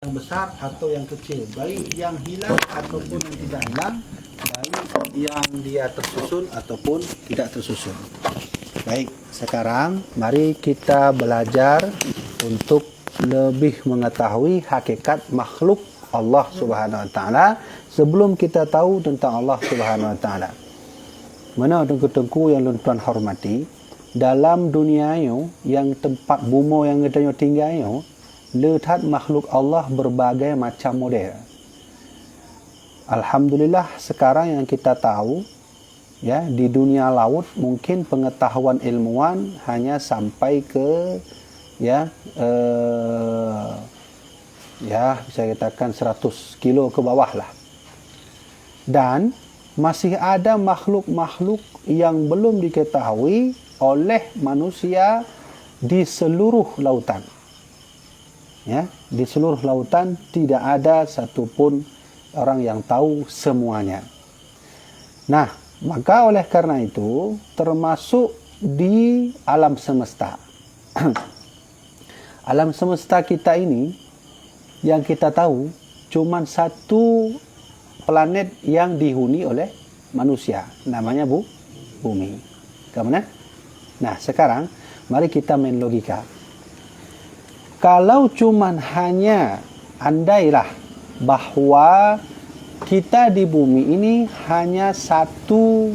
yang besar atau yang kecil, baik yang hilang ataupun yang tidak hilang, baik yang dia tersusun ataupun tidak tersusun. Baik, sekarang mari kita belajar untuk lebih mengetahui hakikat makhluk Allah Subhanahu wa taala sebelum kita tahu tentang Allah Subhanahu wa taala. Mana tengku-tengku yang tuan hormati, dalam dunia yang tempat bumi yang kita tinggal lihat makhluk Allah berbagai macam model. Alhamdulillah sekarang yang kita tahu ya, di dunia laut mungkin pengetahuan ilmuwan hanya sampai ke bisa katakan 100 kilo ke bawah lah. Dan masih ada makhluk-makhluk yang belum diketahui oleh manusia di seluruh lautan. Ya, di seluruh lautan tidak ada satupun orang yang tahu semuanya. Nah, maka oleh karena itu termasuk di alam semesta. Alam semesta kita ini yang kita tahu cuma satu planet yang dihuni oleh manusia, namanya bumi. Kemudian, nah sekarang mari kita main logika. Kalau cuman hanya andailah bahwa kita di bumi ini hanya satu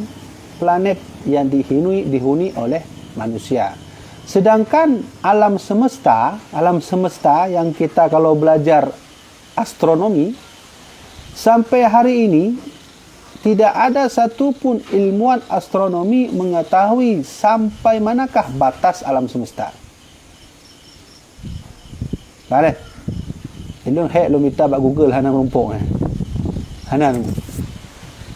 planet yang dihuni oleh manusia. Sedangkan alam semesta yang kita kalau belajar astronomi sampai hari ini tidak ada satupun ilmuwan astronomi mengetahui sampai manakah batas alam semesta. Baik. Ilmu hek lu minta bak Google hana merumpuk Hana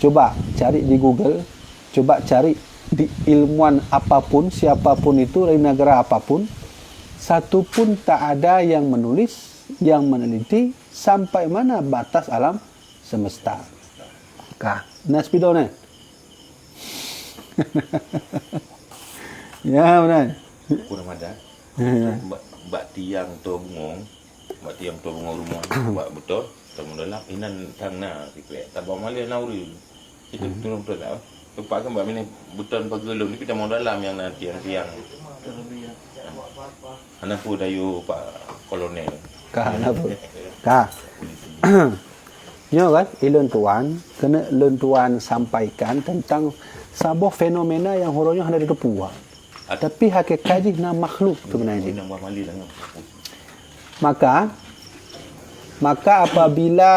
coba cari di Google, coba cari di ilmuwan apapun, siapapun itu dari negara apapun, satu pun tak ada yang menulis, yang meneliti sampai mana batas alam semesta. Kah, naspido ne? Ya benar. Kurang ada. Mbak tiang tu bungong rumah mbak betul temu dalam inan tangna sikle tabang malih nauri itu turun betul tak lupa kan mbak ini buton pagelum ni kita mau dalam yang nanti tiang anak pun dayu pak kolonel anak pun nyo kan ilun tuan kena ilun tuan sampaikan tentang sebuah fenomena yang horonya ada di Papua. Tapi hakikatnya na makhluk sebenarnya. Maka apabila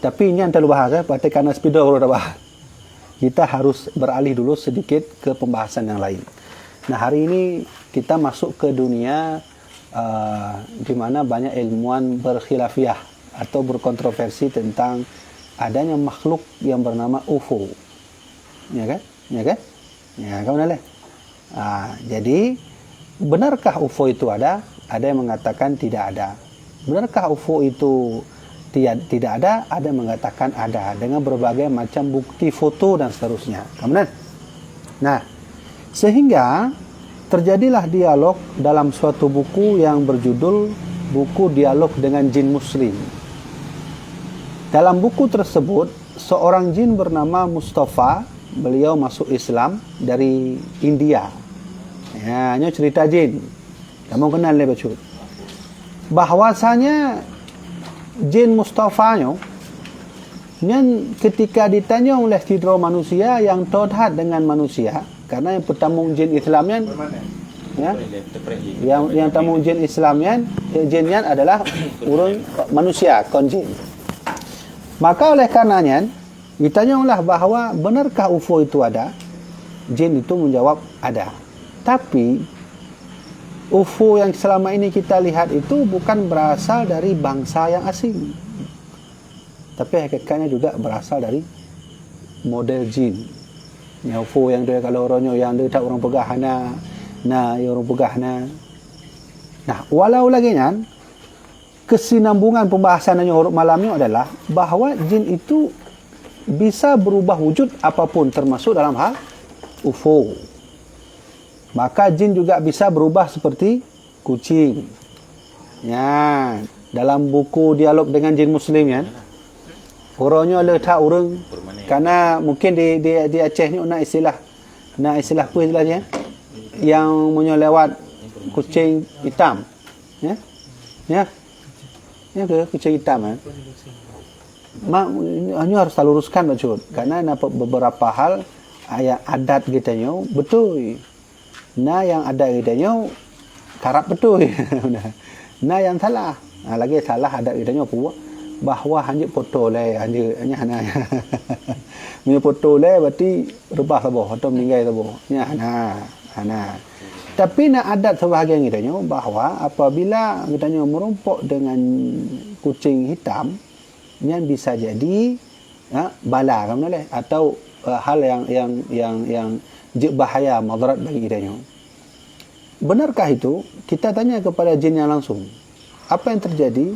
tapi ini yang terlalu bahas berarti karena speedo kalau dah bahas. Kita harus beralih dulu sedikit ke pembahasan yang lain. Nah, hari ini kita masuk ke dunia di mana banyak ilmuwan berkhilafiyah atau berkontroversi tentang adanya makhluk yang bernama UFO. Ya kan? Ya, kamu boleh. Jadi benarkah UFO itu ada? Ada yang mengatakan tidak ada. Benarkah UFO itu tidak ada? Ada yang mengatakan ada dengan berbagai macam bukti foto dan seterusnya. Kemudian, nah sehingga terjadilah dialog dalam suatu buku yang berjudul buku Dialog dengan Jin Muslim. Dalam buku tersebut seorang jin bernama Mustafa, beliau masuk Islam dari India. Ya, ini cerita jin. Kamu kenal le bacut. Bahwasanya jin Mustafa ketika ditanya oleh tidro manusia yang todhat dengan manusia, karena yang pertama jin Islamnya yang tamu jin Islamnya jinnya adalah urun manusia kon jin. Maka oleh karenanya ditanyalah bahawa benarkah UFO itu ada? Jin itu menjawab ada. Tapi UFO yang selama ini kita lihat itu bukan berasal dari bangsa yang asing. Tapi hakikatnya juga berasal dari model jin. Yang UFO yang dia kalau orangnya yang dia tak orang pegahana, orang pegahana. Nah, walau lagi kan kesinambungan pembahasannya malamnya adalah bahawa jin itu bisa berubah wujud apapun termasuk dalam hal UFO. Maka jin juga bisa berubah seperti kucing. Ya, dalam buku dialog dengan jin muslim kan. Orangnya letak orang karena mungkin di Aceh ni nak istilah apa istilahnya? Yang punya lewat kucing hitam. Ya. Ya. Ya ke kucing hitam kan. Hanya harus luruskan Pak. Karena nampak beberapa hal yang adat kitanya betul. Nah yang adat kitanya karap betul. Nah yang salah. Lagi salah adat kitanya apa? Bahawa hanya foto le hanya punya foto le berarti rebah sabo atau meninggal sabo. Ya hana. Tapi nak adat sebahagian kitanya bahawa apabila kitanya merumpuk dengan kucing hitam yang bisa jadi bala kan boleh atau hal yang bahaya madarat bagi kitanya. Benarkah itu? Kita tanya kepada jinnya langsung. Apa yang terjadi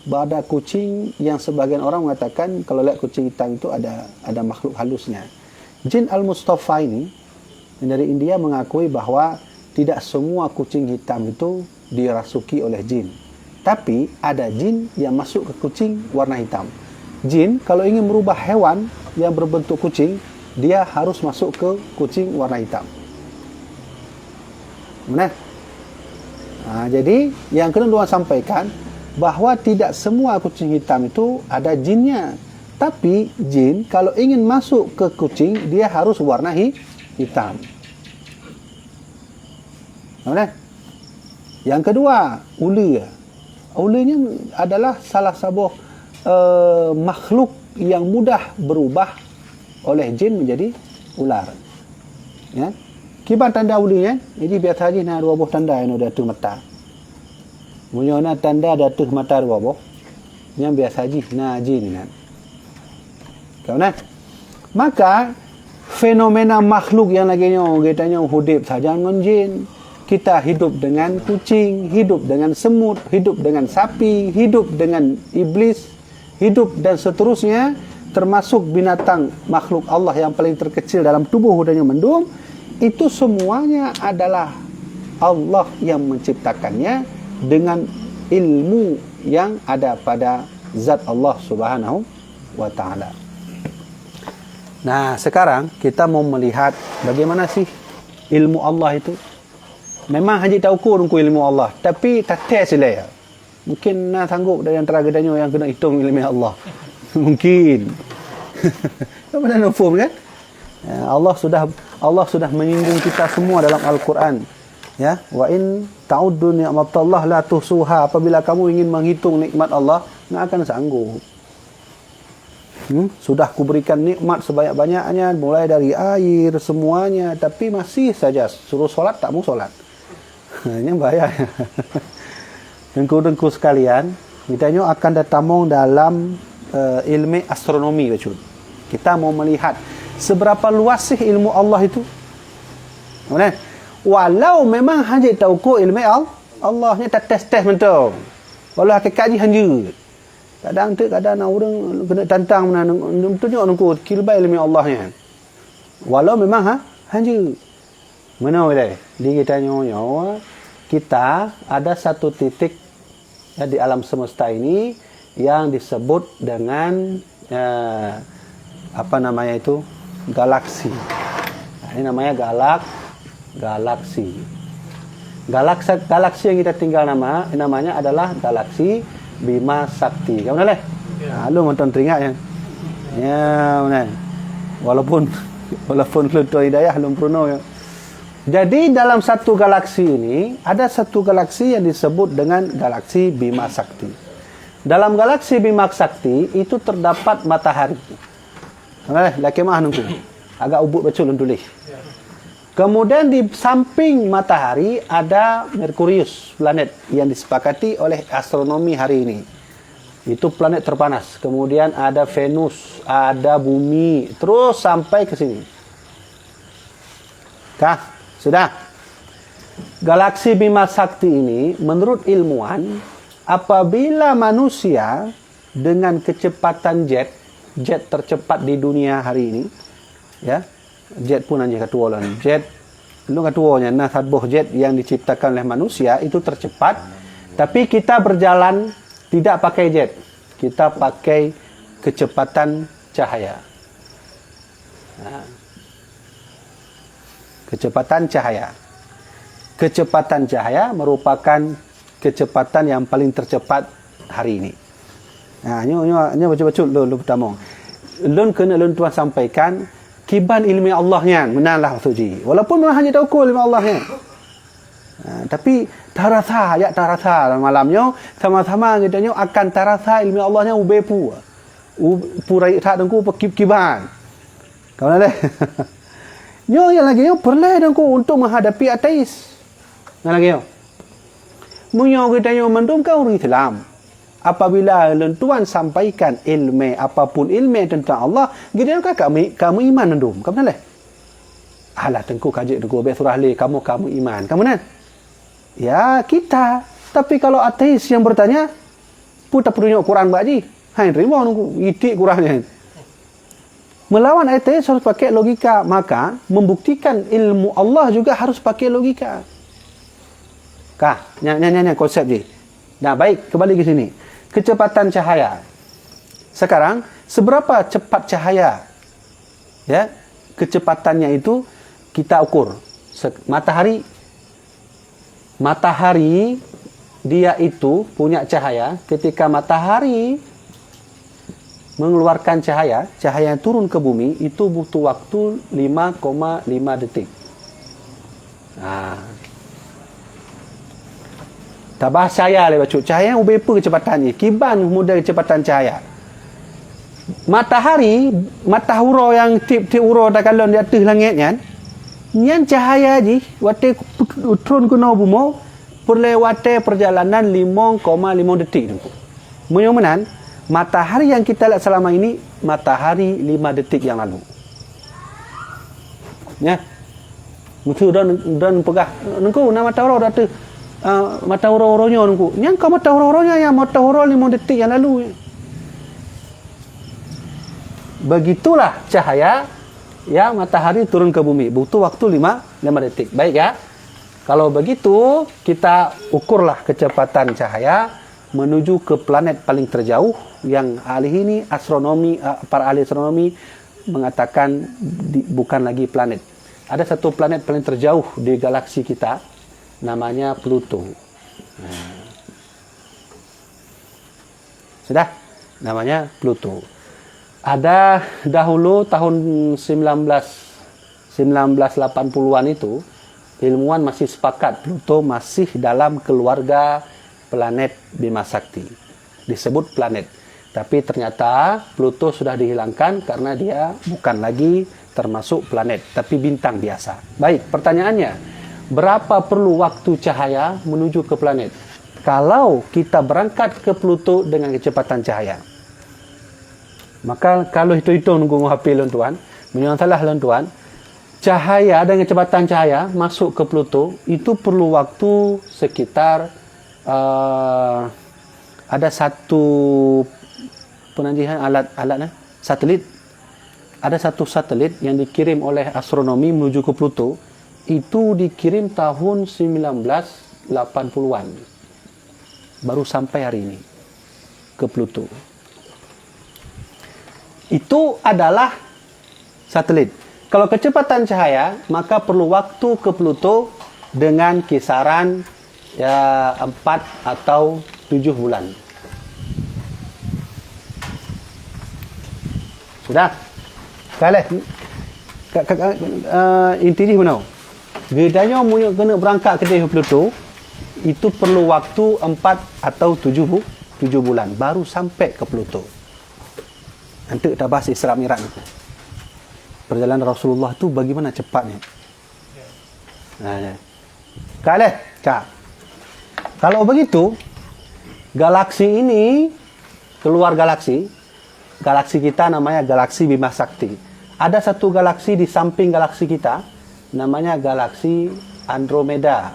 pada kucing yang sebagian orang mengatakan kalau lihat kucing hitam itu ada makhluk halusnya. Jin Al-Mustafa ini dari India mengakui bahawa tidak semua kucing hitam itu dirasuki oleh jin. Tapi ada jin yang masuk ke kucing warna hitam. Jin kalau ingin merubah hewan yang berbentuk kucing, dia harus masuk ke kucing warna hitam. Benar? Jadi yang kena diorang sampaikan bahawa tidak semua kucing hitam itu ada jinnya. Tapi jin kalau ingin masuk ke kucing, dia harus warna hitam. Benar? Yang kedua, ular. Ularnya adalah salah satu makhluk yang mudah berubah oleh jin menjadi ular. Ya. Kibar tanda ularnya, jadi biasa saja nak dua buah tanda yang ada tu mata. Punya tanda datuh mata dua buah. Yang biasa saja na jin ni. Kawan. Maka fenomena makhluk yang laginya kita hidup saja dengan jin. Kita hidup dengan kucing, hidup dengan semut, hidup dengan sapi, hidup dengan iblis, hidup dan seterusnya, termasuk binatang makhluk Allah yang paling terkecil dalam tubuh dan mendung, itu semuanya adalah Allah yang menciptakannya dengan ilmu yang ada pada zat Allah Subhanahu wa taala. Nah, sekarang kita mau melihat bagaimana sih ilmu Allah itu. Memang haji tahu ku ilmu Allah, tapi tak tes lah. Mungkin nak sanggup dari antara gedanya yang kena hitung ilmu Allah. Mungkin. Apa nak faham kan? Allah sudah menyinggung kita semua dalam Al-Quran. Ya, wa in ta'uddu ni'matallah la tuhsuha. Apabila kamu ingin menghitung nikmat Allah, enggak akan sanggup. Sudah kuberikan nikmat sebanyak-banyaknya, mulai dari air semuanya, tapi masih saja suruh solat tak mau solat. Ini bahaya. Dengku-dengku sekalian, kita akan datamong dalam ilmu astronomi. Kita mau melihat seberapa luas sih ilmu Allah itu. Walau memang hanya tahu ko ilmu Allahnya tak tes-tes mentau. Walau hakikatnya hanya. Kadang orang kena tantang mana tunjuk nungku kilbai ilmu Allahnya. Walau memang hanya. Mana boleh? Di kita nyonya kita ada satu titik di alam semesta ini yang disebut dengan apa namanya itu? Galaksi. Ini namanya galaksi. Galaksi yang kita tinggal namanya adalah galaksi Bima Sakti. Kamu boleh? Lu nonton teringat ya. Ya, benar. Walaupun Luto Hidayah belum pernah ya. Jadi dalam satu galaksi ini ada satu galaksi yang disebut dengan galaksi Bima Sakti. Dalam galaksi Bima Sakti itu terdapat matahari. Laki mah nunggu. Agak ubuk betul tulis. Kemudian di samping matahari ada Merkurius, planet yang disepakati oleh astronomi hari ini. Itu planet terpanas. Kemudian ada Venus, ada bumi, terus sampai ke sini. Kah? Sudah. Galaksi Bima Sakti ini menurut ilmuwan, apabila manusia dengan kecepatan jet tercepat di dunia hari ini, ya, jet pun hanya ketua lah. Jet, lu ketuanya, sebuah jet yang diciptakan oleh manusia itu tercepat, tapi kita berjalan Tidak pakai jet. Kita pakai kecepatan cahaya. Kecepatan cahaya. Kecepatan cahaya merupakan kecepatan yang paling tercepat hari ini. Nyo baca-baca lu pertama. Lun kena lun tuan sampaikan kiban ilmi Allahnya menanlah suci. Walaupun hanya tahu ilmi Allahnya. Tapi tarasa ya tarasa malamnya sama-sama kitanya akan tarasa ilmi Allahnya ubepu. Purai tak dengku kiban. Kau nak le? Nyo yang lagi nyo perlu dengku untuk menghadapi ateis. Nak lagi nyo? Munyo kitanya mendum kau orang Islam. Apabila tuan sampaikan ilmu apapun ilmu tentang Allah, kita kamu iman mendum. Kamu nak le? Alah tengku kaji tengku be surah le kamu iman. Kamu nan? Ya, kita. Tapi kalau ateis yang bertanya, putar perunjuk Quran baji. Hai terima nunggu itik Qurannya. Melawan ateis harus pakai logika, maka membuktikan ilmu Allah juga harus pakai logika. Nyanyi konsep je. Nah, baik, kembali ke sini. Kecepatan cahaya. Sekarang, seberapa cepat cahaya? Ya, kecepatannya itu kita ukur. Matahari dia itu punya cahaya. Ketika matahari mengeluarkan cahaya yang turun ke bumi itu butuh waktu 5,5 detik. Tabah cahaya le bacu. Cahaya berapa kecepatannya? Kiban model kecepatan cahaya. Matahura yang tip-tip ura dah kalau di atas langit kan. Nyan cahaya ji wate turun ke bumi perlewati perjalanan 5,5 detik. Menyomanan matahari yang kita lihat selama ini matahari 5 detik yang lalu. Ya. Mutu dan pegah. Nengku nama matahara dah tu. Matahara-haranya nunggu. Yang kau matahara-haranya yang matahara 5 detik yang lalu. Begitulah cahaya yang matahari turun ke bumi. Butuh waktu 5 detik. Baik ya. Kalau begitu, kita ukurlah kecepatan cahaya menuju ke planet paling terjauh yang ahli para ahli astronomi mengatakan bukan lagi planet. Ada satu planet paling terjauh di galaksi kita, namanya Pluto. Sudah? Namanya Pluto. Ada dahulu tahun 1980-an itu, ilmuwan masih sepakat Pluto masih dalam keluarga planet Bima Sakti. Disebut planet. Tapi ternyata Pluto sudah dihilangkan karena dia bukan lagi termasuk planet, tapi bintang biasa. Baik, pertanyaannya, berapa perlu waktu cahaya menuju ke planet? Kalau kita berangkat ke Pluto dengan kecepatan cahaya. Maka kalau hitung-hitung nunggu HP tuan, menyuang salah tuan, cahaya dengan kecepatan cahaya masuk ke Pluto itu perlu waktu sekitar ada satu penanjihan alat satelit. Ada satu satelit yang dikirim oleh astronomi menuju ke Pluto. Itu dikirim tahun 1980-an. Baru sampai hari ini ke Pluto. Itu adalah satelit. Kalau kecepatan cahaya, maka perlu waktu ke Pluto dengan kisaran 4 atau 7 bulan. Sudah? Kali inti ni mana? Gedanya kena berangkat ke Pluto, itu perlu waktu 4 atau 7 bulan baru sampai ke Pluto. Nanti kita bahas Isra Mi'raj. Perjalanan Rasulullah tu bagaimana cepatnya? Kalau begitu, galaksi ini keluar galaksi kita namanya galaksi Bima Sakti. Ada satu galaksi di samping galaksi kita, namanya galaksi Andromeda.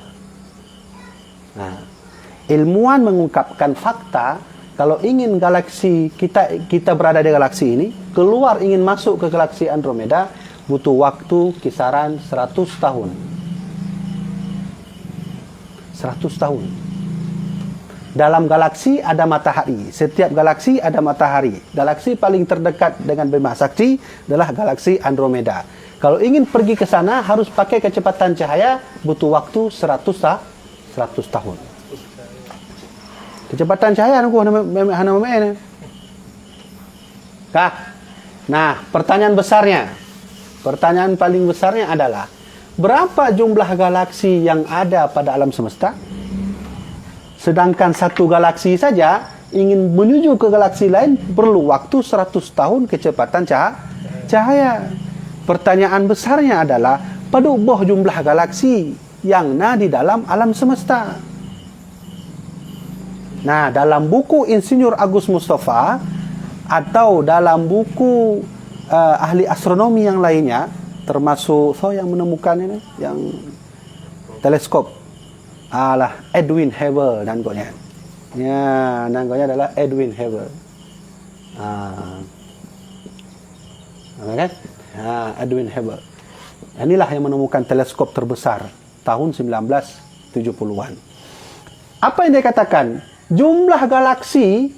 Ilmuwan mengungkapkan fakta. Kalau ingin galaksi kita berada di galaksi ini, keluar ingin masuk ke galaksi Andromeda, butuh waktu kisaran 100 tahun. 100 tahun. Dalam galaksi ada matahari. Setiap galaksi ada matahari. Galaksi paling terdekat dengan Bima Sakti adalah galaksi Andromeda. Kalau ingin pergi ke sana harus pakai kecepatan cahaya, butuh waktu 100 tahun. Kecepatan cahaya aku hana memain. Kah? Nah, pertanyaan besarnya. Pertanyaan paling besarnya adalah berapa jumlah galaksi yang ada pada alam semesta? Sedangkan satu galaksi saja ingin menuju ke galaksi lain perlu waktu 100 tahun kecepatan cahaya. Pertanyaan besarnya adalah pada boh jumlah galaksi yang ada di dalam alam semesta. Nah, dalam buku Insinyur Agus Mustafa atau dalam buku ahli astronomi yang lainnya, termasuk yang menemukan ini, yang teleskop, Edwin Hubble nangkanya. Ya, nangkanya adalah Edwin Hubble. Kan? Edwin Hubble. Inilah yang menemukan teleskop terbesar tahun 1970-an. Apa yang dia katakan? Jumlah galaksi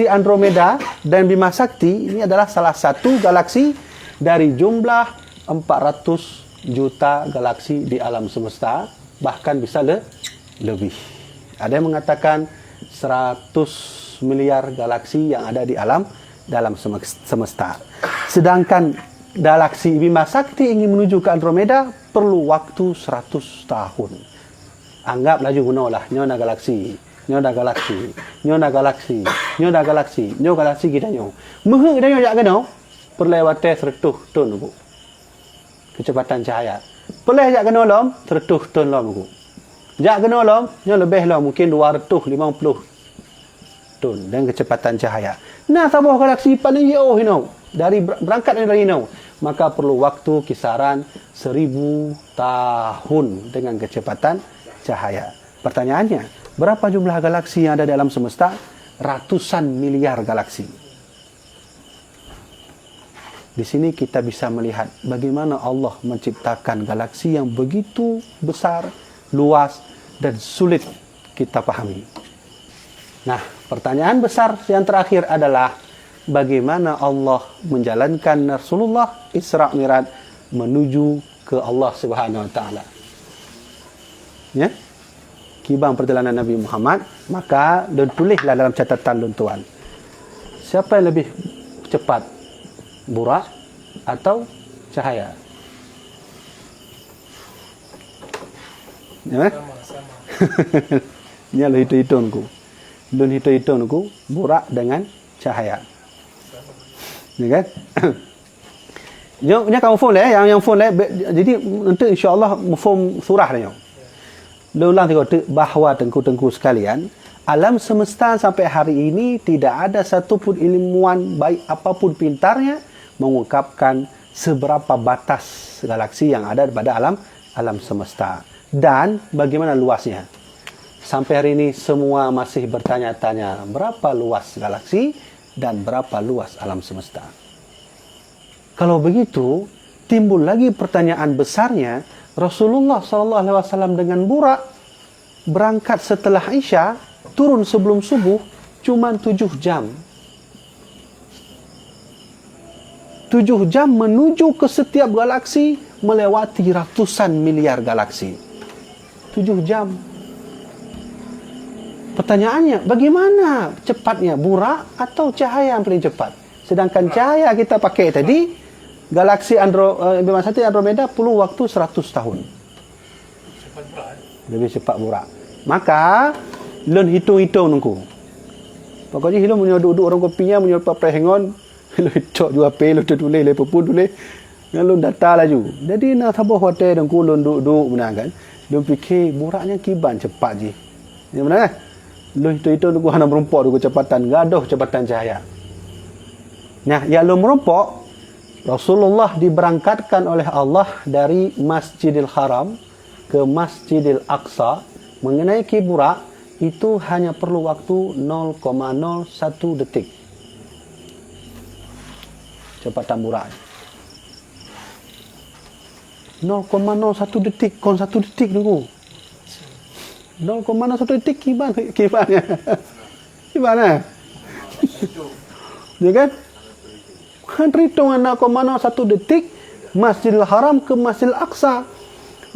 Andromeda dan Bima Sakti ini adalah salah satu galaksi dari jumlah 400 juta galaksi di alam semesta, bahkan bisa lebih. Ada yang mengatakan 100 miliar galaksi yang ada di dalam semesta. Sedangkan galaksi Bima Sakti ingin menuju ke Andromeda perlu waktu 100 tahun. Anggap laju gunalah nyona galaksi, nyona galaksi, nyona galaksi, nyona galaksi, nyona galaksi kita nyo. Muhe kita nyo jak kena perlewat 100 tahun bu. Kecepatan cahaya. Boleh jak kena lom 100 tahun lom bu. Jak kena lom nyo lebih lom mungkin 250 tahun dengan kecepatan cahaya. Nah, sebuah galaksi paling jauh dari berangkat dari maka perlu waktu kisaran 1000 tahun dengan kecepatan cahaya. Pertanyaannya, berapa jumlah galaksi yang ada dalam semesta? Ratusan miliar galaksi. Di sini kita bisa melihat bagaimana Allah menciptakan galaksi yang begitu besar, luas, dan sulit kita pahami. Nah, pertanyaan besar yang terakhir adalah bagaimana Allah menjalankan Rasulullah Isra Mi'raj menuju ke Allah Subhanahu wa taala. Ya? Kibang perjalanan Nabi Muhammad, maka dan tulislah dalam catatan tuan. Siapa yang lebih cepat? Burak atau cahaya? Ya? Ini lo hitung-hitungku. Lun hitung-hitungku burak dengan cahaya. Ya kan? Yang kamu phone yang phone jadi nanti insya-Allah phone surah dia. Ulang tengok bahawa tengku-tengku sekalian, alam semesta sampai hari ini tidak ada satupun ilmuwan baik apapun pintarnya mengungkapkan seberapa batas galaksi yang ada pada alam semesta dan bagaimana luasnya. Sampai hari ini semua masih bertanya-tanya berapa luas galaksi dan berapa luas alam semesta. Kalau begitu, timbul lagi pertanyaan besarnya, Rasulullah SAW dengan burak berangkat setelah Isya, turun sebelum subuh, cuma 7 jam. 7 jam menuju ke setiap galaksi melewati ratusan miliar galaksi. 7 jam. Pertanyaannya, bagaimana cepatnya burak atau cahaya yang paling cepat? Sedangkan cahaya kita pakai tadi, galaksi Bima Sakti Andromeda perlu waktu 100 tahun. Lebih cepat burak. Maka, lun hitung-hitung nunggu. Pokoknya hilang menyodok-duk orang kopinya, menyodok prehengon, lu cok jua pe, lu tulis, lu pun tulis, lu data laju. Jadi, nak sabar hotel nunggu, lun duduk, benar kan? Lu fikir, buraknya kiban cepat je. Ya benar kan? Lu hitung-hitung nunggu, hana merompok nunggu kecepatan, gaduh kecepatan cahaya. Nah, yang lu merompok, Rasulullah diberangkatkan oleh Allah dari Masjidil Haram ke Masjidil Aqsa mengenaiki burak itu hanya perlu waktu 0,01 detik. Cepatan burak. 0,01 detik, kon 1 detik tunggu. 0,01 detik gimana? Gimana? Ya kan? Hitungan 0,01 detik Masjidil Haram ke Masjidil Aqsa.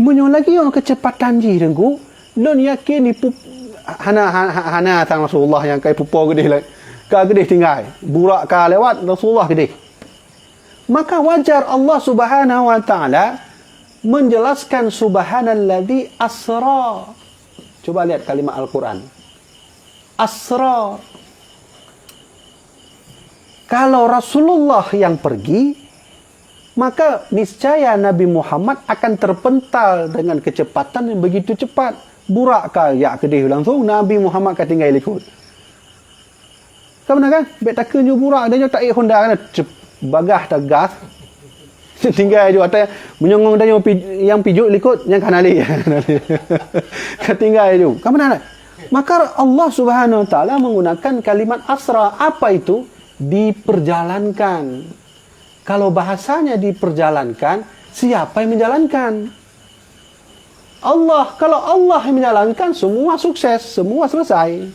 Menyo lagi yang kecepatan ji dengku. Lon yakin ni hana tang Rasulullah yang kai pupo gede lah. Ka gede tinggal. Burak ka lewat Rasulullah gede. Maka wajar Allah Subhanahu wa taala menjelaskan subhanalladzi asra. Coba lihat kalimat Al-Quran. Asra. Kalau Rasulullah yang pergi, maka niscaya Nabi Muhammad akan terpental dengan kecepatan yang begitu cepat. Burak kah ya kedih langsung Nabi Muhammad akan tinggal ikut. Kau benar kan? Bet tak kenyu burak dia tak Honda kan. Bagah tak gas. Tinggal je atas menyongong dia yang pijuk ikut yang kanali. Tinggal je. Kau benar tak? Maka Allah Subhanahu wa taala menggunakan kalimat asra. Apa itu? Diperjalankan. Kalau bahasanya diperjalankan, siapa yang menjalankan? Allah. Kalau Allah yang menjalankan, semua sukses, semua selesai.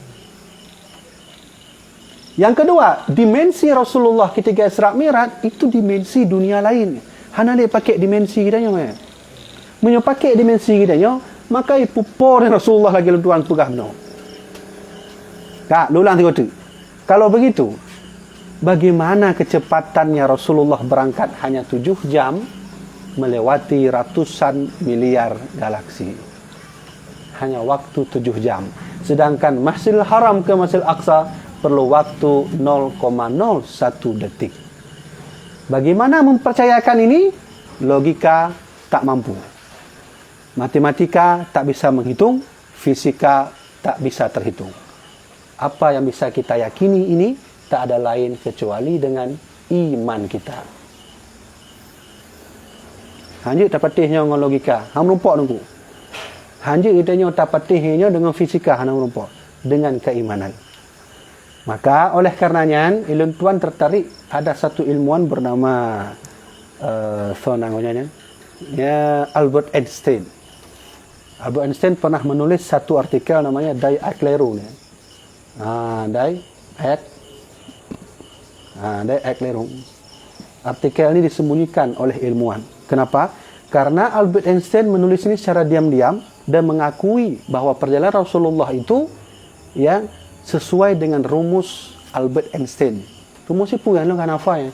Yang kedua, dimensi Rasulullah ketika Isra Mi'raj itu dimensi dunia lain. Hana dia pakai dimensi kita nya. Menyo pakai dimensi kita nya, maka ipupor Rasulullah lagi tuan pegah benar. Tak, ulang tengok tu. Kalau begitu, bagaimana kecepatannya Rasulullah berangkat hanya 7 jam melewati ratusan miliar galaksi. Hanya waktu 7 jam. Sedangkan Masjidil Haram ke Masjidil Aqsa perlu waktu 0,01 detik. Bagaimana mempercayakan ini? Logika tak mampu. Matematika tak bisa menghitung, fisika tak bisa terhitung. Apa yang bisa kita yakini ini tak ada lain kecuali dengan iman kita. Hanya dapat tehnya dengan logika. Hang merumpak nunggu. Hanya itanya dapat tehnya dengan fisika hang merumpak. Dengan keimanan. Maka oleh karenanya ilmu tuan tertarik ada satu ilmuwan bernama ya Albert Einstein. Albert Einstein pernah menulis satu artikel namanya Die Erklärung. Die Erklärung. Artikel ini disembunyikan oleh ilmuwan. Kenapa? Karena Albert Einstein menulis ini secara diam-diam dan mengakui bahwa perjalanan Rasulullah itu ya sesuai dengan rumus Albert Einstein. Rumus itu kan kan apa ya?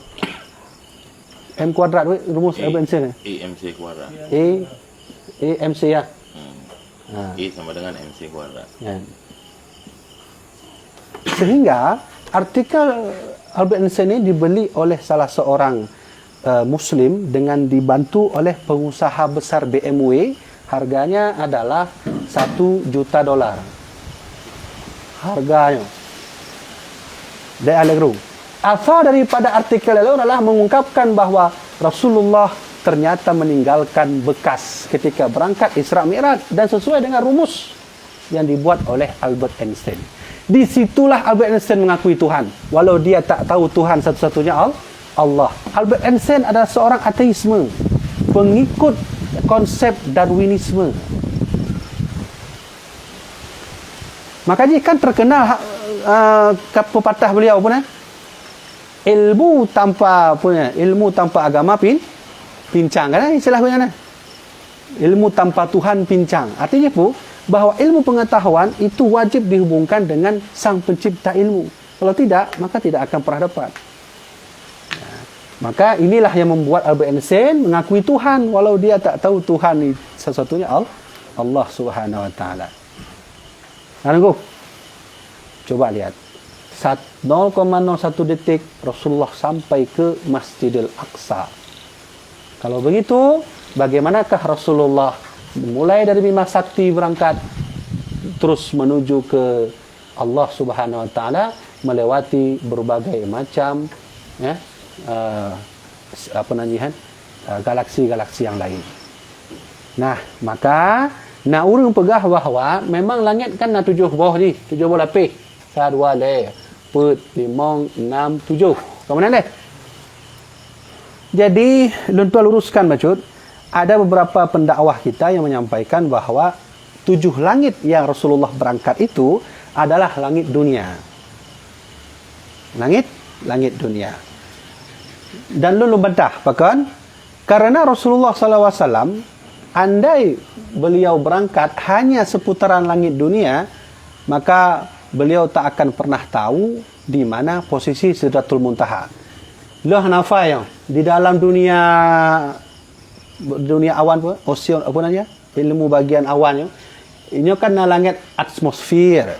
M kuadrat rumus Albert Einstein. MC kuadrat. MC ya. E sama dengan MC kuadrat. Ya. Sehingga artikel Albert Einstein ini dibeli oleh salah seorang Muslim dengan dibantu oleh pengusaha besar BMW. Harganya adalah $1 juta. Harganya. Asal daripada artikel itu adalah mengungkapkan bahawa Rasulullah ternyata meninggalkan bekas ketika berangkat Isra Mi'raj dan sesuai dengan rumus yang dibuat oleh Albert Einstein. Di situlah Albert Einstein mengakui Tuhan, walau dia tak tahu Tuhan satu-satunya Allah. Albert Einstein adalah seorang ateisme, pengikut konsep Darwinisme. Makanya kan terkenal pepatah beliau pun ilmu tanpa agama pincang kan istilah punya ilmu tanpa Tuhan pincang. Artinya pun bahawa ilmu pengetahuan itu wajib dihubungkan dengan sang pencipta ilmu. Kalau tidak, maka tidak akan pernah dapat. Maka inilah yang membuat Albert Einstein mengakui Tuhan walau dia tak tahu Tuhan sesuatunya Allah Subhanahu wa taala. Tunggu. Coba lihat. 0,01 detik Rasulullah sampai ke Masjidil Aqsa. Kalau begitu, bagaimanakah Rasulullah mulai dari Bima Sakti berangkat terus menuju ke Allah Subhanahu wa taala melewati berbagai macam galaksi-galaksi yang lain. Nah, maka nak urang pegah bahawa memang langit kan na 7 bawah ni, 7 bawah lapis. 1 2 3 4 5 6 7. Kemudian deh. Jadi, tuan luruskan bacut, ada beberapa pendakwah kita yang menyampaikan bahawa 7 langit yang Rasulullah berangkat itu adalah langit dunia. Langit dunia. Dan lalu bedah, bahkan karena Rasulullah SAW, andai beliau berangkat hanya seputaran langit dunia, maka beliau tak akan pernah tahu di mana posisi Sidratul Muntaha. Loh nafai di dalam dunia awan apa? Ocean apa namanya? Ilmu bagian awan. Ini kan langit atmosfer.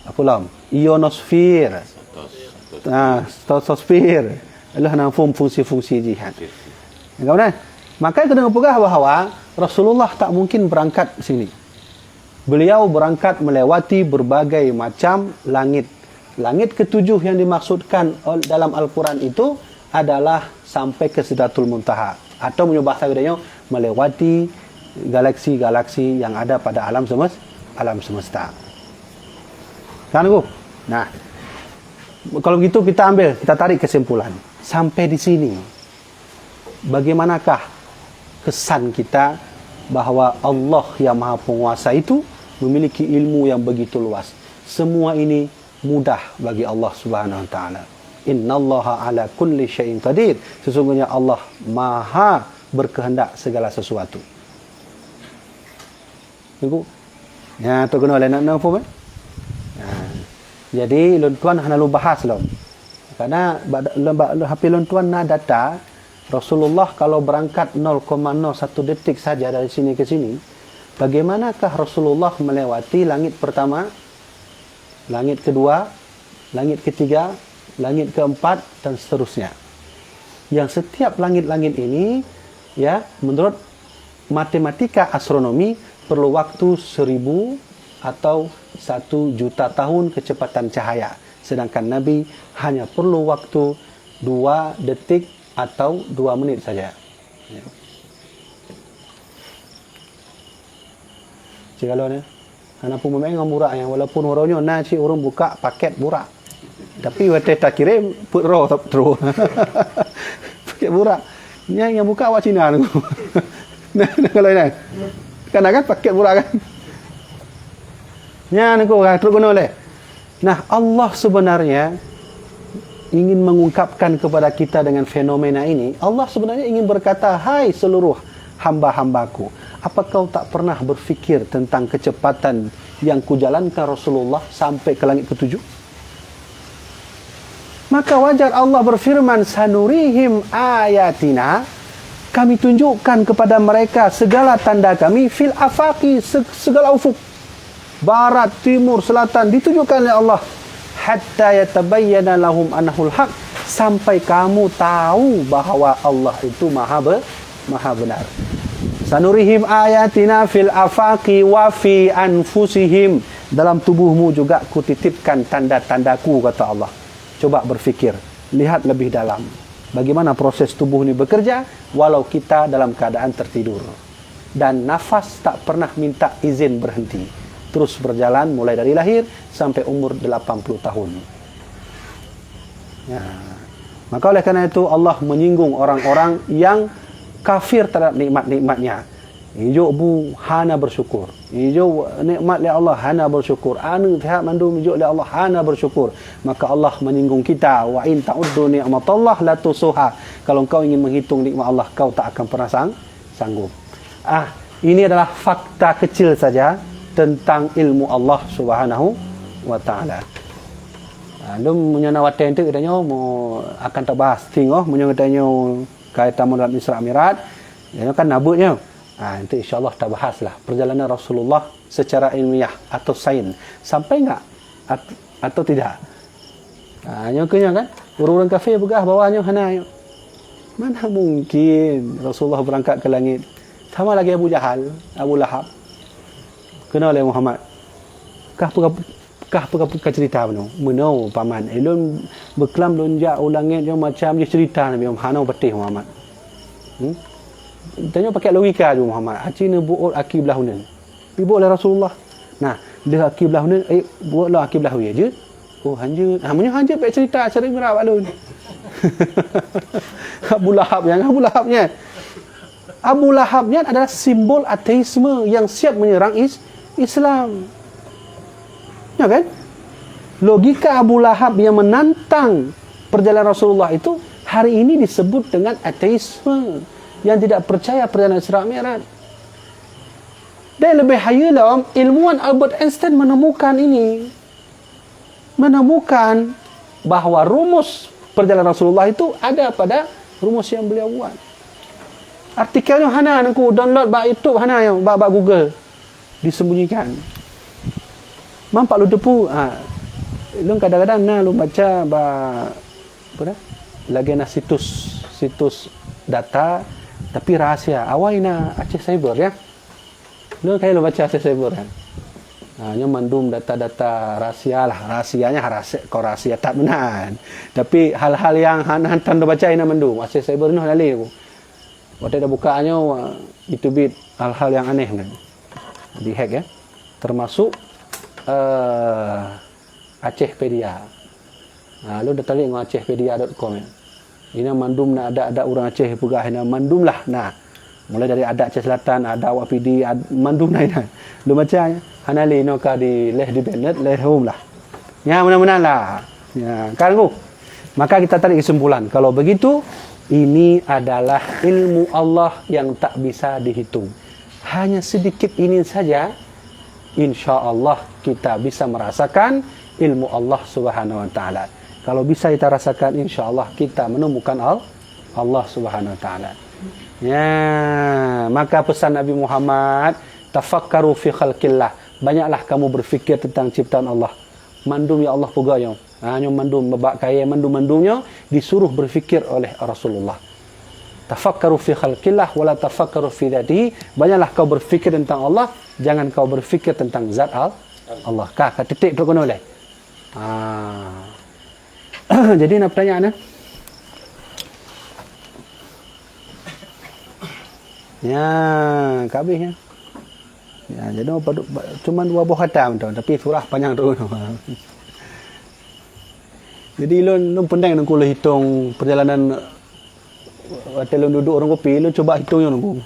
Apa lam? Ionosfer. Stratosfer. Adalah nama fungsi-fungsi jihad. Kemudian, maka kena pegah bahawa Rasulullah tak mungkin berangkat sini. Beliau berangkat melewati berbagai macam langit. Langit ketujuh yang dimaksudkan dalam Al-Quran itu adalah sampai ke Sidratul Muntaha. Atau menyebut bahasa melewati galaksi-galaksi yang ada pada alam semesta. Kan aku? Nah, kalau begitu kita tarik kesimpulan. Sampai di sini, bagaimanakah kesan kita bahawa Allah yang Maha Penguasa itu memiliki ilmu yang begitu luas. Semua ini mudah bagi Allah Subhanahu Wa Taala. Innallaha ala kulli syai'in qadir. Sesungguhnya Allah Maha berkehendak segala sesuatu. Tunggu. Ya, tu kena nak apa? Jadi tuan hana lu bahas lom. Karena HP tuan nak data Rasulullah kalau berangkat 0,01 detik saja dari sini ke sini, bagaimanakah Rasulullah melewati langit pertama, langit kedua, langit ketiga, langit keempat dan seterusnya. Yang setiap langit-langit ini ya menurut matematika astronomi perlu waktu 1000 atau 1 juta tahun kecepatan cahaya. Sedangkan Nabi hanya perlu waktu 2 detik atau 2 menit saja. Ya. Jikalau ni, anak pun memang murah yang walaupun orangnya nasi orang buka paket murah. Tapi waktu tak kirim put raw terus. Paket murah. Yang buka awak Cina tu. Nah, kalau ni. Kan paket murah kan. Nya nak terus guna oleh. Nah, Allah sebenarnya ingin mengungkapkan kepada kita dengan fenomena ini. Allah sebenarnya ingin berkata, hai seluruh hamba-hambaku, apa kau tak pernah berfikir tentang kecepatan yang kujalankan Rasulullah sampai ke langit ketujuh? Maka wajar Allah berfirman, sanurihim ayatina, kami tunjukkan kepada mereka segala tanda kami, fil afaqi, segala ufuk. Barat, timur, selatan, ditunjukkan oleh Allah. Hatta yatabayyana lahum annahul haq, sampai kamu tahu bahawa Allah itu maha benar. Sanurihim ayatina fil afaqi wa fi anfusihim, dalam tubuhmu juga kutitipkan tanda-tandaku, kata Allah. Coba berfikir, lihat lebih dalam bagaimana proses tubuh ini bekerja walau kita dalam keadaan tertidur. Dan nafas tak pernah minta izin berhenti, terus berjalan mulai dari lahir sampai umur 80 tahun. Ya. Maka oleh kerana itu Allah menyinggung orang-orang yang kafir terhadap nikmat-nikmatnya. Ijo bu hana bersyukur. Ijo nikmat li Allah hana bersyukur. Anu pihak mandum ijo li Allah hana bersyukur. Maka Allah menyinggung kita, wa in ta'uddu ni'matallah la tusuha. Kalau kau ingin menghitung nikmat Allah, kau tak akan pernah sanggup. Ini adalah fakta kecil saja tentang ilmu Allah Subhanahu wa taala. Lum menyana waten tu katanya mau akan terbahas tinggal menyana katanya kaitan dalam Isra Mi'raj. Dia kan nabutnya. Nanti insya-Allah kita bahaslah perjalanan Rasulullah secara ilmiah atau sains. Sampai enggak atau tidak? Nyoknya kan orang kafir begah bawahnya hana. Mana mungkin Rasulullah berangkat ke langit? Sama lagi Abu Jahal, Abu Lahab. Kenal oleh Muhammad. Kah cerita benar. Menau paman. Elon berkelam lonjak ulangnya dia macam dia cerita Nabi Muhammad betih Muhammad. Tanya pakai logika tu Muhammad. Acina buat akiblah hunan. Ibu oleh Rasulullah. Nah, dia akiblah hunan, buatlah akiblah ya je. Oh, hanja. Hanja pakai cerita cara merah balun. Abu Lahabnya adalah simbol ateisme yang siap menyerang Islam. Ya kan? Logika Abu Lahab yang menantang perjalanan Rasulullah itu hari ini disebut dengan ateisme, yang tidak percaya perjalanan Isra Mi'raj. Dan lebih hayalah, ilmuwan Albert Einstein menemukan bahawa rumus perjalanan Rasulullah itu ada pada rumus yang beliau buat. Artikelnya hana aku download bak YouTube, hana yang bak Google disembunyikan. Mampak lu depu. Lu kadang-kadang lu baca apa dah? Lagi na situs data tapi rahasia. Awaina Aceh Cyber ya. Lu kayak lu baca Aceh Cyber kan. Hanya mandum data-data rahsia lah. Rahasianya rahasia tak benar. Tapi hal-hal yang hantar lu baca ina mandum. Aceh Cyber ni halali aku. Waktu dah bukaannya itu bit hal-hal yang aneh kan. Dihack ya. Termasuk Acehpedia. Lu dah tali ngau acehpedia.com ya. Ini mandum nak ada orang Aceh pegah ina mandum lah. Nah, mulai dari ada Aceh Selatan, ada Wapidi, mandum nah ina. Lu baca ya. Hanali no ka di leh di Bennett, leh home lah. Ya mudah-mudahan lah. Ya, kan ku. Maka kita tarik kesimpulan. Kalau begitu, ini adalah ilmu Allah yang tak bisa dihitung. Hanya sedikit ini saja, insya-Allah kita bisa merasakan ilmu Allah Subhanahu wa taala. Kalau bisa kita rasakan, insya-Allah kita menemukan Allah Subhanahu wa taala. Ya, maka pesan Nabi Muhammad, tafakkaru fi khalqillah. Banyaklah kamu berfikir tentang ciptaan Allah. Mandum ya Allah pegawai. Hanya mandum babak kaya mandum-mandumnya disuruh berfikir oleh Rasulullah. Tafakkaru fi khalqillah wala tafakkaru fi dzatihi. Banyaklah kau berfikir tentang Allah, jangan kau berfikir tentang zat Allah. Kah titik tu kena boleh. Jadi nak pertanyaan ya, kabehnya. Ya, jadi cuma 2 buah khatam tu, tapi surah panjang tu. Jadi lu pandai nak kula hitung perjalanan waktu lu duduk orang kopi, lu coba hitungnya nunggu.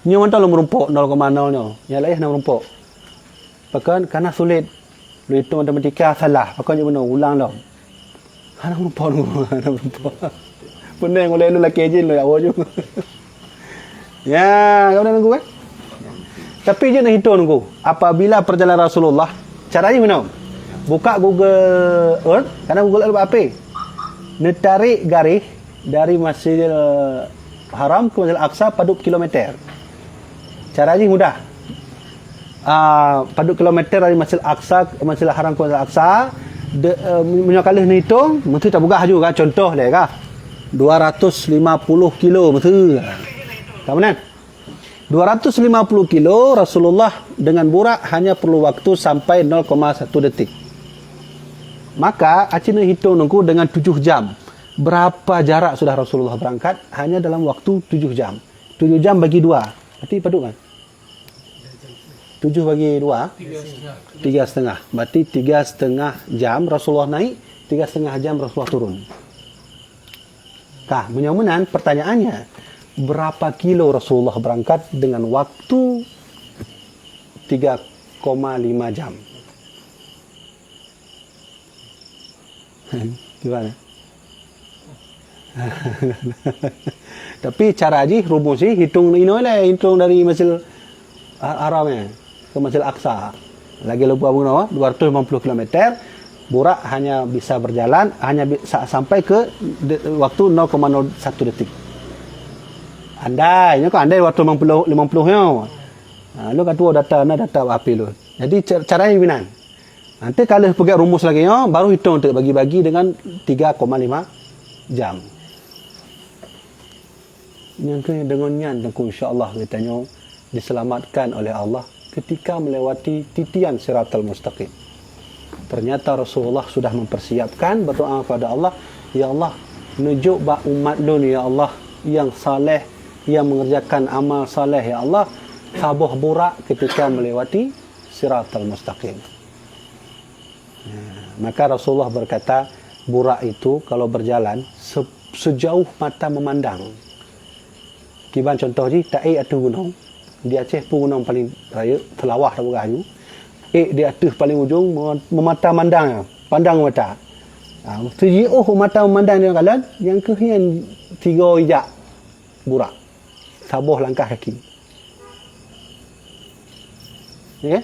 Nya mantau lu merumpuk 0,0 nya. Ya laih nak merumpuk. Bahkan karena sulit. Lu hitung matematika salah. Bahkan dia benar ulang dah. Hana merumpuk nunggu, hana merumpuk. Pandai oleh lu laki je lu awak juga. Ya, kau dah nunggu kan? Tapi je nak hitung nunggu. Apabila perjalanan Rasulullah, caranya mana? Buka Google Earth, karena Google Earth apa? Tarik garis dari Masjidil Haram ke Masjidil Aqsa paduk kilometer. Caranya mudah. Paduk kilometer dari Masjidil Aqsa ke Masjidil Haram ke Masjidil Aqsa, menyokali ni hitung, mesti tak buka juga contoh le kah? 250 kilo mesti. Kamu 250 kilo Rasulullah dengan burak hanya perlu waktu sampai 0,1 detik. Maka acina hitung nunggu dengan 7 jam. Berapa jarak sudah Rasulullah berangkat? Hanya dalam waktu 7 jam. 7 jam bagi 2. Berarti paduk kan? 7 bagi 2? 3,5. Berarti 3,5 jam Rasulullah naik, 3,5 jam Rasulullah turun. Kah, mudah-mudahan pertanyaannya, berapa kilo Rasulullah berangkat dengan waktu 3,5 jam? Gimana? Tapi cara aja rumus sih hitung hitung dari Masjidil Haramnya ke Masjidil Aqsa. Lagi lupa bunga 250 km. Burak hanya bisa berjalan hanya bisa sampai ke waktu 0,01 detik. Andai waktu 50 nya. Lu kata data apa lu. Jadi caranya gimana? Nanti kalau pakai rumus lagi baru hitung untuk bagi-bagi dengan 3,5 jam. Yang dengannya insya-Allah katanya diselamatkan oleh Allah ketika melewati titian Siratal Mustaqim. Ternyata Rasulullah sudah mempersiapkan, berdoa kepada Allah, ya Allah, nujuk ba umat lu ni ya Allah yang saleh, yang mengerjakan amal saleh ya Allah, sabuh burak ketika melewati Siratal Mustaqim. Maka Rasulullah berkata, burak itu kalau berjalan sejauh mata memandang. Kiban contoh je, ta'i atau gunung. Di Aceh pun gunung paling raya, Telawah tak bergayu. di atas paling ujung memata mandang, pandang mata. Tuji mata memandang dia kalan, yang kehian 3 ijak burak. Sabuh langkah kaki. Ya?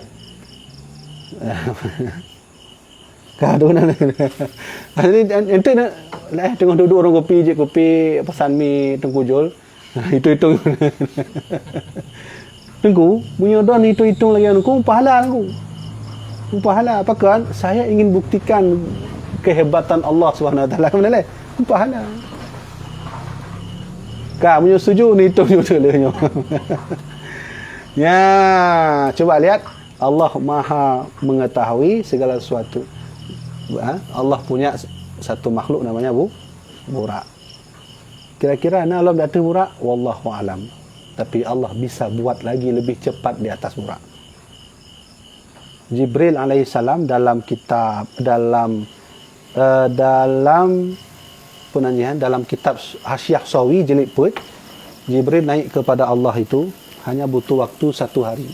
Kadang ente nak tengah duduk orang kopi pesan mi tengkujul. Hitung-hitung. Tengku punya don hitung-hitung lagi aku pahala aku. Pahala apa kan? Saya ingin buktikan kehebatan Allah Subhanahu Wa Taala. Mana leh? Pahala. Kamu setuju ni hitung juga lehnya. Ya, coba lihat Allah Maha mengetahui segala sesuatu. Allah punya satu makhluk namanya burak. Kira-kira alam di atas burak, wallahu alam. Tapi Allah bisa buat lagi lebih cepat di atas burak. Jibril alaihissalam dalam kitab dalam penanjian dalam kitab Hasyiah Sawi jilid put, Jibril naik kepada Allah itu hanya butuh waktu 1 hari.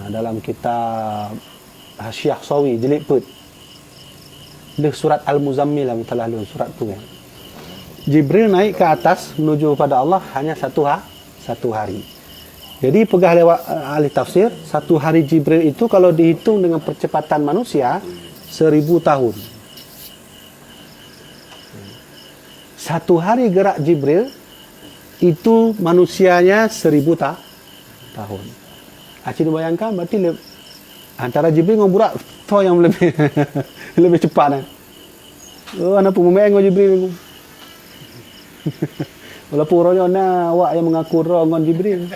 Dalam kitab Hasyiah Sawi jilid put, surat Al-Muzammil lah telah surat tu kan. Jibril naik ke atas menuju pada Allah hanya 1 hari. Jadi pegah lewat ahli tafsir, 1 hari Jibril itu kalau dihitung dengan percepatan manusia 1000 tahun. 1 hari gerak Jibril itu manusianya 1000 tahun. Acik bayangkan berarti antara Jibril dengan burak tu yang lebih lebih cepat kan. Anak pun memang Jibril. Walaupun orangnya awak yang mengaku roh dengan Jibril.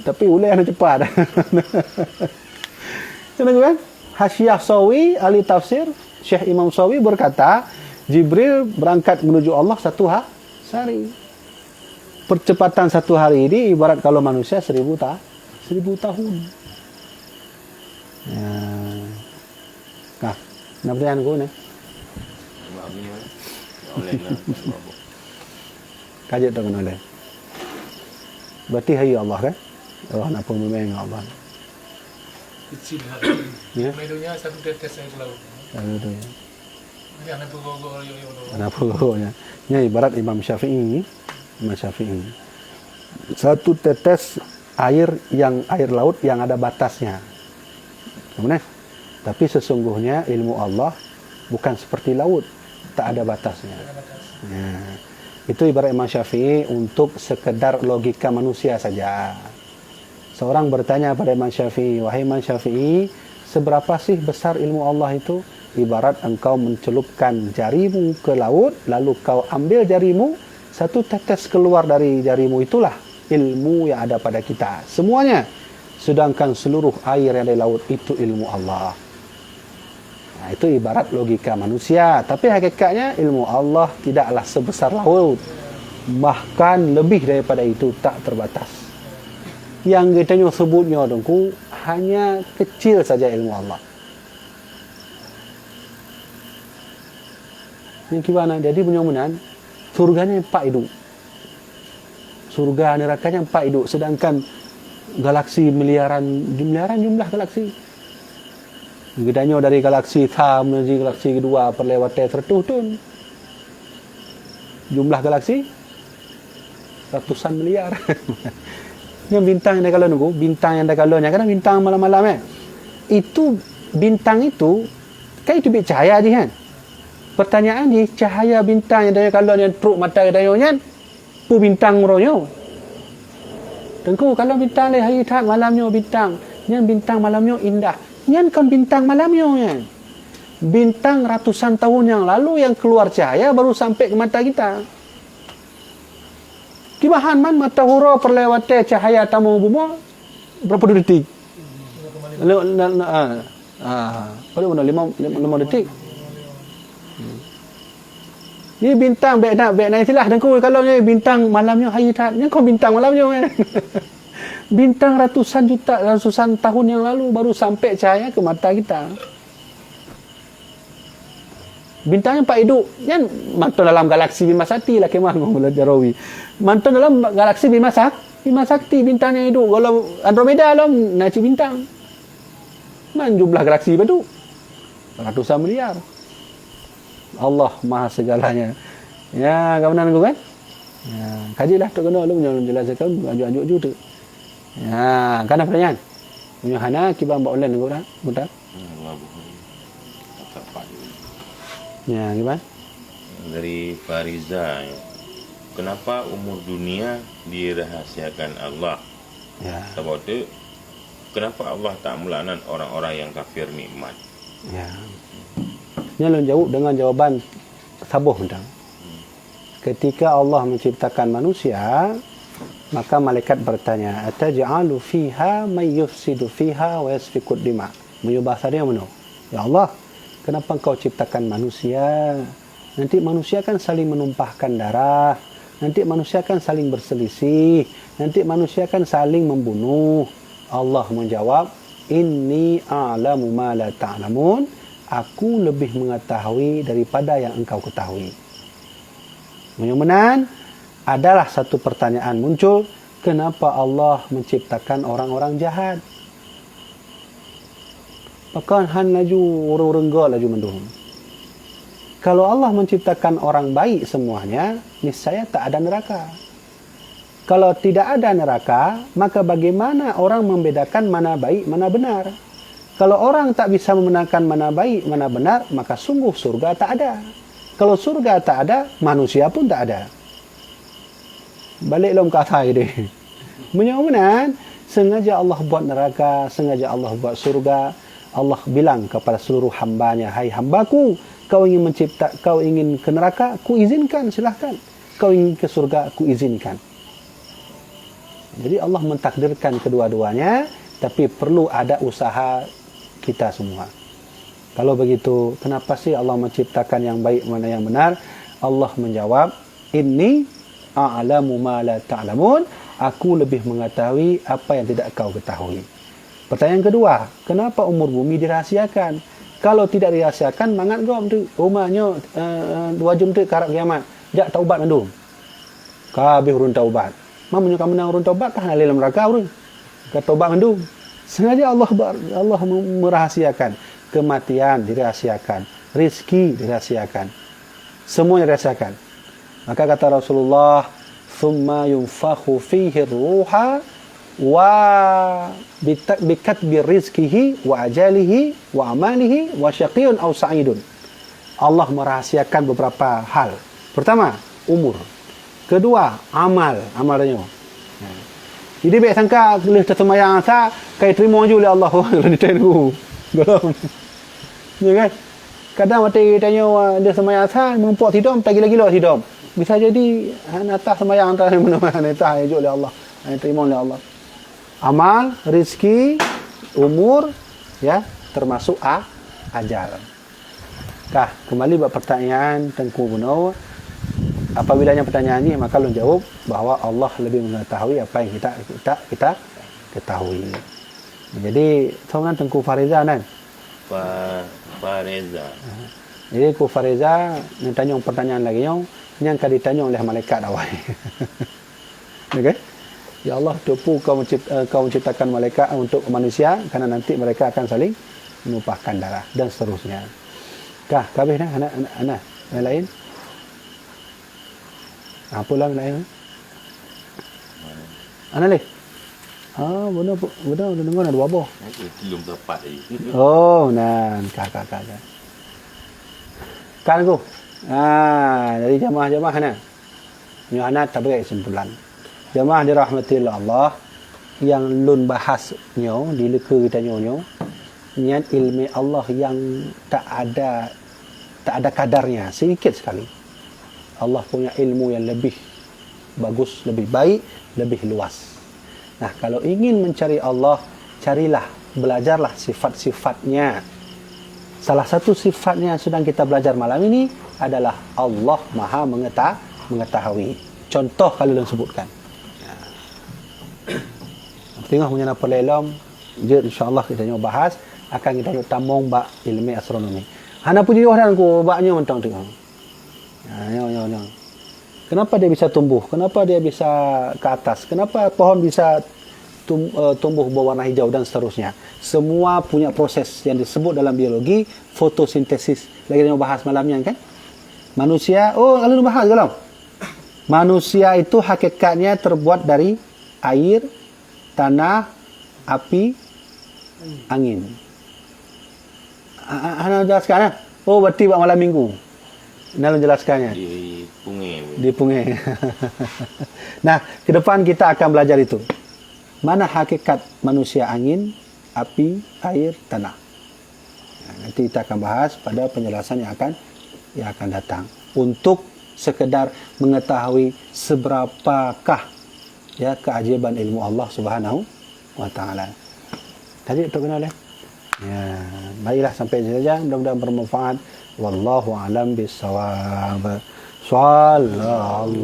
Tapi ulai yang cepat. Kenapa kan? Hasyiah Sawi, ahli tafsir, Syekh Imam Sawi berkata, Jibril berangkat menuju Allah 1 hari. Percepatan 1 hari ini ibarat kalau manusia 1000 tahun. Ya. Nah, pertanyaan aku ni. Kajet tak kena oleh. Berarti hari Allah kan? Allah nak pun memang Allah. Kecil lah. Ya. Medonya 1 tetes air laut. Itu ya. Ini anak pegawai yo. Anak pegawainya. Ini ibarat Imam Syafi'i. Satu tetes air laut yang ada batasnya. Kemudian, tapi sesungguhnya ilmu Allah bukan seperti laut, tak ada batasnya. Ya. Itu ibarat Imam Syafi'i untuk sekedar logika manusia saja. Seorang bertanya pada Imam Syafi'i, wahai Imam Syafi'i, seberapa sih besar ilmu Allah itu? Ibarat engkau mencelupkan jarimu ke laut, lalu kau ambil jarimu, 1 tetes keluar dari jarimu, itulah ilmu yang ada pada kita. Semuanya. Sedangkan seluruh air yang dari laut itu ilmu Allah. Nah, itu ibarat logika manusia. Tapi hakikatnya ilmu Allah tidaklah sebesar laut. Bahkan lebih daripada itu, tak terbatas. Yang kita sebutnya dengku hanya kecil saja ilmu Allah. Yang gimana? Jadi penyumunan surganya 4 hidup. Surga nerakanya 4 hidup. Sedangkan galaksi miliaran jumlah galaksi. Gedanya dari galaksi Tham menuju galaksi kedua perlewatan 100 tahun. Jumlah galaksi ratusan miliar. Yang bintang yang dah kalau nunggu, bintang yang dah kalaunya kan bintang malam-malam Itu bintang itu kan itu cahaya je kan. Pertanyaan ni cahaya bintang yang dah kalau yang truk mata dayonya pu bintang royo. Tengku kalau bintang le hari tak malamnya bintang, yang bintang malamnya indah. Yang kan bintang malamnya kan. Bintang ratusan tahun yang lalu yang keluar cahaya baru sampai ke mata kita. Kibahan man mata hura perlewatan cahaya tamu bumi berapa detik? Paling mana 5 detik. Ni bintang baik nak silah dengku kalau ni bintang malamnya hari tak. Ni kau bintang malamnya kan. Bintang ratusan tahun yang lalu baru sampai cahaya ke mata kita. Bintang yang 4 hidup kan mantun dalam galaksi Bima Sakti lah kemah ngomong Jarawi. Mantun dalam galaksi Bima Bima Sakti bintangnya itu. Kalau Andromeda lah naci bintang. Man jumlah galaksi itu? Ratusan miliar. Allah Maha segalanya. Ya, kawanan aku kan? Ya, kajilah tu kena lu menjelaskan ajuk-ajuk ju tu. Ya, kan apa pertanyaan? Punya hana kibang ba online aku dah. Mudah. Ya, gimana? Dari Fariza, kenapa umur dunia dirahasiakan Allah? Ya. Sebab itu, kenapa Allah tak melaknat orang-orang yang kafir nikmat? Ya. Ini jawab dengan jawaban sabuh tentang. Ketika Allah menciptakan manusia, maka malaikat bertanya, ataj'alu fiha may yufsidu fiha wa yasfiku dima. Punya bahasa dia mana? Ya Allah, kenapa engkau ciptakan manusia? Nanti manusia kan saling menumpahkan darah. Nanti manusia kan saling berselisih. Nanti manusia kan saling membunuh. Allah menjawab, inni a'lamu ma la ta'lamun. Aku lebih mengetahui daripada yang engkau ketahui. Mudah-mudahan adalah satu pertanyaan muncul, kenapa Allah menciptakan orang-orang jahat? Pakan han laju orang-orang gak laju mendung. Kalau Allah menciptakan orang baik semuanya, niscaya tak ada neraka. Kalau tidak ada neraka, maka bagaimana orang membedakan mana baik, mana benar? Kalau orang tak bisa membenarkan mana baik, mana benar, maka sungguh surga tak ada. Kalau surga tak ada, manusia pun tak ada. Balik lom kata ini. Mudah-mudahan sengaja Allah buat neraka, sengaja Allah buat surga. Allah bilang kepada seluruh hambanya, hai hambaku, kau ingin ke neraka, ku izinkan, silahkan. Kau ingin ke surga, ku izinkan. Jadi Allah mentakdirkan kedua-duanya, tapi perlu ada usaha kita semua. Kalau begitu, kenapa sih Allah menciptakan yang baik mana yang benar? Allah menjawab, inni a'lamu ma la ta'lamun. Aku lebih mengetahui apa yang tidak kau ketahui. Pertanyaan kedua, kenapa umur bumi dirahasiakan? Kalau tidak dirahasiakan, mangat gom tu. Rumahnya 2 jam tu karab kiamat. Jak taubat mandum. Kabeh urun taubat. Mamanya kamu menang urun taubat, tak halil neraka urun. Kata taubat mandum. Sengaja Allah merahasiakan. Kematian dirahasiakan, rizki dirahasiakan, semuanya dirahasiakan. Maka kata Rasulullah, thumma yunfakhu fihi ruha wa bikatbi rizkihi wa ajalihi wa amalihi wa syaqiyun aw sa'idun. Allah merahasiakan beberapa hal. Pertama, umur. Kedua, amalnya. Jadi baik sangka leh tersemayang asa kai terima je oleh Allah kalau ditengok. Golong. Ya kan? Kadang mati tanya dia semayang asal mempok tidom tak gila-gila tidom. Bisa jadi atas semayang atas mana-mana atas ajuk oleh Allah. Terima oleh Allah. Amal, rezeki, umur, ya, termasuk ajal. Kah, kembali buat pertanyaan Tengku Gunau. Apabila pertanyaan ini, maka lu jawab bahawa Allah lebih mengetahui apa yang kita ketahui. Jadi, sebenarnya Tengku Fariza kan? Fariza. Jadi Ku Fariza yang tanya pertanyaan lagi yang akan ditanya oleh malaikat awal. Okey? Ya Allah, tipu kau menciptakan malaikat untuk manusia kerana nanti mereka akan saling menumpahkan darah dan seterusnya. Kah, kabeh dah anak yang lain? Apalah yang lain? Anak leh? Benar dengar ada dua buah. Belum tepat lagi. Oh, kakak. Kan aku. Dari jamaah-jamaah mana? Nyo anak tak bagi kesimpulan. Jamaah dirahmati Allah yang lun bahas nyo di leka kita nyo niat ilmu Allah yang tak ada kadarnya, sedikit sekali. Allah punya ilmu yang lebih bagus, lebih baik, lebih luas. Nah, kalau ingin mencari Allah, carilah, belajarlah sifat-sifatnya. Salah satu sifatnya yang sedang kita belajar malam ini adalah Allah Maha mengetahui. Contoh kalau yang sebutkan. Tengok punya apa lelam, insya-Allah kita nak bahas, akan kita nak tambung bab ilmu astronomi. Hana puji orang ku baknya mentang tengok. Nyo. Kenapa dia bisa tumbuh? Kenapa dia bisa ke atas? Kenapa pohon bisa tumbuh berwarna hijau dan seterusnya? Semua punya proses yang disebut dalam biologi fotosintesis. Lagi kita bahas malamnya kan? Manusia, kalian bahas belum? Manusia itu hakikatnya terbuat dari air, tanah, api, angin. Anda jelaskan. Berarti buat malam minggu. Anda jelaskannya. Di pungi. Nah, ke depan kita akan belajar itu. Mana hakikat manusia angin, api, air, tanah. Nah, nanti kita akan bahas pada penjelasan yang akan datang. Untuk sekedar mengetahui seberapakah ya keajaiban ilmu Allah Subhanahu wa taala. Tadi terkenal ya? Ya, baiklah sampai di saja. Mudah-mudahan bermanfaat. Wallahu a'lam bissawab. Sallallahu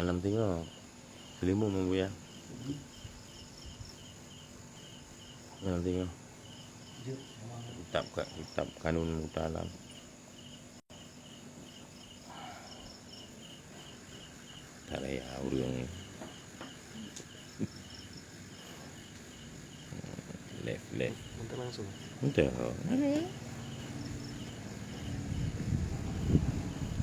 Malam tengok Selimu membuya. Malam tengok kitab kanun mutalam. Tak layak urang ni. Left. Untuk langsung. Betul.